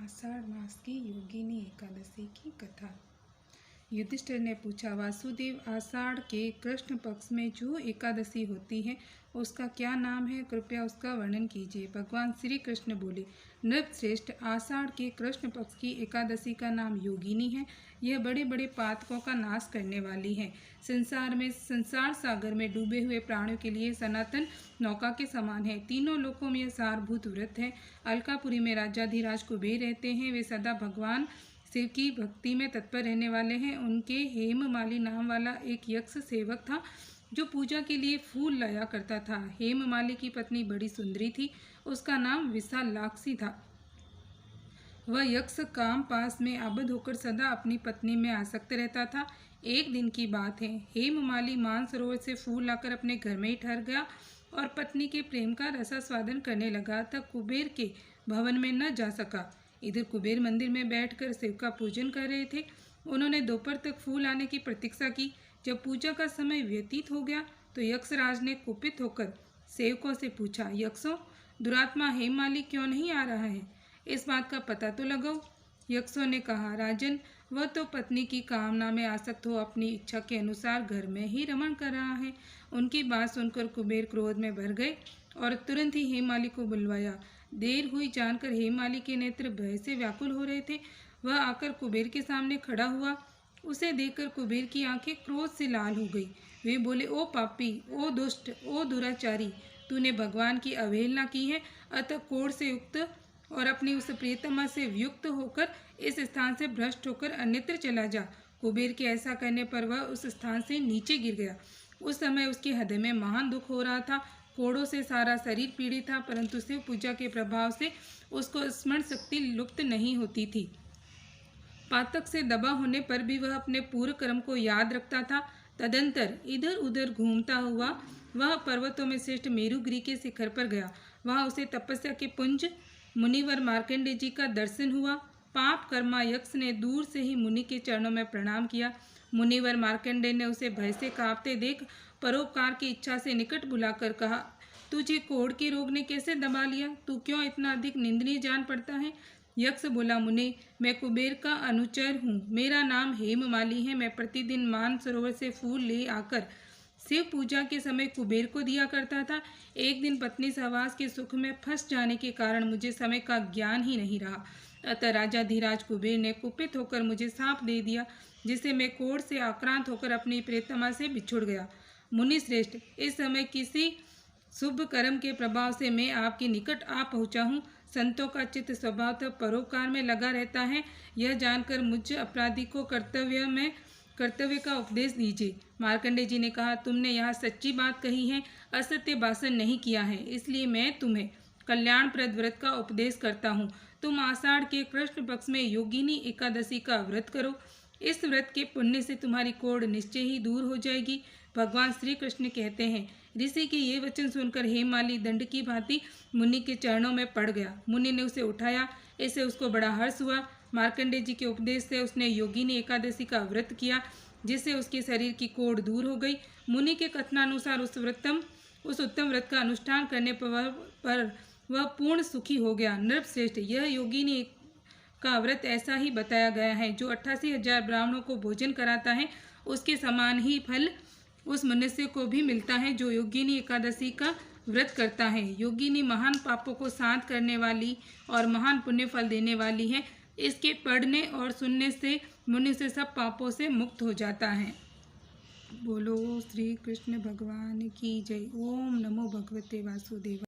आषाढ़ मास की योगिनी एकादशी की कथा। युधिष्ठिर ने पूछा, वासुदेव, आषाढ़ के कृष्ण पक्ष में जो एकादशी होती है उसका क्या नाम है? कृपया उसका वर्णन कीजिए। भगवान श्री कृष्ण बोले, नृपश्रेष्ठ, आषाढ़ के कृष्ण पक्ष की एकादशी का नाम योगिनी है। यह बड़े बड़े पातकों का नाश करने वाली है। संसार सागर में डूबे हुए प्राणियों के लिए सनातन नौका के समान है। तीनों लोकों में यह सारभूत व्रत है। अलकापुरी में राजाधिराज कुबेर रहते हैं। वे सदा भगवान शिव की भक्ति में तत्पर रहने वाले हैं। उनके हेममाली नाम वाला एक यक्ष सेवक था जो पूजा के लिए फूल लाया करता था। हेममाली की पत्नी बड़ी सुंदरी थी। उसका नाम विशालाक्षी था। वह यक्ष काम पास में आबद्ध होकर सदा अपनी पत्नी में आसक्त रहता था। एक दिन की बात है, हेममाली मानसरोवर से फूल लाकर अपने घर में ही ठहर गया और पत्नी के प्रेम का रसास्वादन करने लगा तब कुबेर के भवन में न जा सका। इधर कुबेर मंदिर में बैठकर शिव का पूजन कर रहे थे। उन्होंने दोपहर तक फूल आने की प्रतीक्षा की। जब पूजा का समय व्यतीत हो गया तो यक्षराज ने कुपित होकर सेवकों से पूछा, यक्षों, दुरात्मा हेममाली क्यों नहीं आ रहा है? इस बात का पता तो लगाओ। यक्षों ने कहा, राजन, वह तो पत्नी की कामना में आसक्त हो अपनी इच्छा के अनुसार घर में ही रमण कर रहा है। उनकी बात सुनकर कुबेर क्रोध में भर गए और तुरंत ही हेममाली को बुलवाया। देर हुई जानकर हेममाली के नेत्र भय से व्याकुल हो रहे थे। वह आकर कुबेर के सामने खड़ा हुआ। उसे देखकर कुबेर की आंखें क्रोध से लाल हो गई। वे बोले, ओ पापी, ओ दुष्ट, ओ दुराचारी, तूने भगवान की अवहेलना की है। अतः क्रोध से युक्त और अपनी उस प्रियतमा से वियुक्त होकर इस स्थान से भ्रष्ट होकर अन्यत्र चला जा। कुबेर के ऐसा कहने पर वह उस स्थान से नीचे गिर गया। उस समय उसके हृदय में महान दुख हो रहा था। कोड़ों से सारा शरीर पीड़ित था, परंतु शिव पूजा के प्रभाव से उसको स्मरण शक्ति लुप्त नहीं होती थी। पातक से दबा होने पर भी वह अपने पूर्व कर्म को याद रखता था। तदंतर इधर उधर घूमता हुआ वह पर्वतों में श्रेष्ठ मेरुगिरी के शिखर पर गया। वहां उसे तपस्या के पुंज मुनिवर मार्कंडेय जी का दर्शन हुआ। पाप कर्मा यक्ष ने दूर से ही मुनि के चरणों में प्रणाम किया। मुनिवर मार्कंडेय ने उसे भय से कांपते देख परोपकार की इच्छा से निकट बुलाकर कहा, तुझे कोढ़ के रोग ने कैसे दबा लिया? तू क्यों इतना अधिक निंदनीय जान पड़ता है? यक्ष बोला, मुनि, मैं कुबेर का अनुचर हूँ। मेरा नाम हेममाली है। मैं प्रतिदिन मानसरोवर से फूल ले आकर शिव पूजा के समय कुबेर को दिया करता था। एक दिन पत्नी सहवास के सुख में फंस जाने के कारण मुझे समय का ज्ञान ही नहीं रहा। अतः राजाधिराज कुबेर ने कुपित होकर मुझे शाप दे दिया, जिससे मैं कोढ़ से आक्रांत होकर अपनी प्रियतमा से बिछुड़ गया। मुनि श्रेष्ठ, इस समय किसी शुभ कर्म के प्रभाव से मैं आपके निकट आ पहुंचा हूँ। संतों का चित्त स्वभावतः परोपकार में लगा रहता है। यह जानकर मुझ अपराधी को कर्तव्य का उपदेश दीजिए। मार्कंडेय जी ने कहा, तुमने यहाँ सच्ची बात कही है, असत्य भाषण नहीं किया है, इसलिए मैं तुम्हें कल्याणप्रद व्रत का उपदेश करता हूँ। तुम आषाढ़ के कृष्ण पक्ष में योगिनी एकादशी का व्रत करो। इस व्रत के पुण्य से तुम्हारी कोढ़ निश्चय ही दूर हो जाएगी। भगवान श्री कृष्ण कहते हैं। ऋषि के ये वचन सुनकर हेममाली दंड की भांति मुनि के चरणों में पड़ गया। मुनि ने उसे उठाया। इससे उसको बड़ा हर्ष हुआ। मार्कंडेय जी के उपदेश से उसने योगिनी एकादशी का व्रत किया, जिससे उसके शरीर की कोढ़ दूर हो गई। मुनि के कथनानुसार उस उत्तम व्रत का अनुष्ठान करने पर वह पूर्ण सुखी हो गया। नृपश्रेष्ठ, यह योगिनी का व्रत ऐसा ही बताया गया है, जो 88,000 ब्राह्मणों को भोजन कराता है, उसके समान ही फल उस मनुष्य को भी मिलता है जो योगिनी एकादशी का व्रत करता है। योगिनी महान पापों को शांत करने वाली और महान पुण्य फल देने वाली है। इसके पढ़ने और सुनने से मनुष्य सब पापों से मुक्त हो जाता है। बोलो श्री कृष्ण भगवान की जय। ओम नमो भगवते वासुदेव।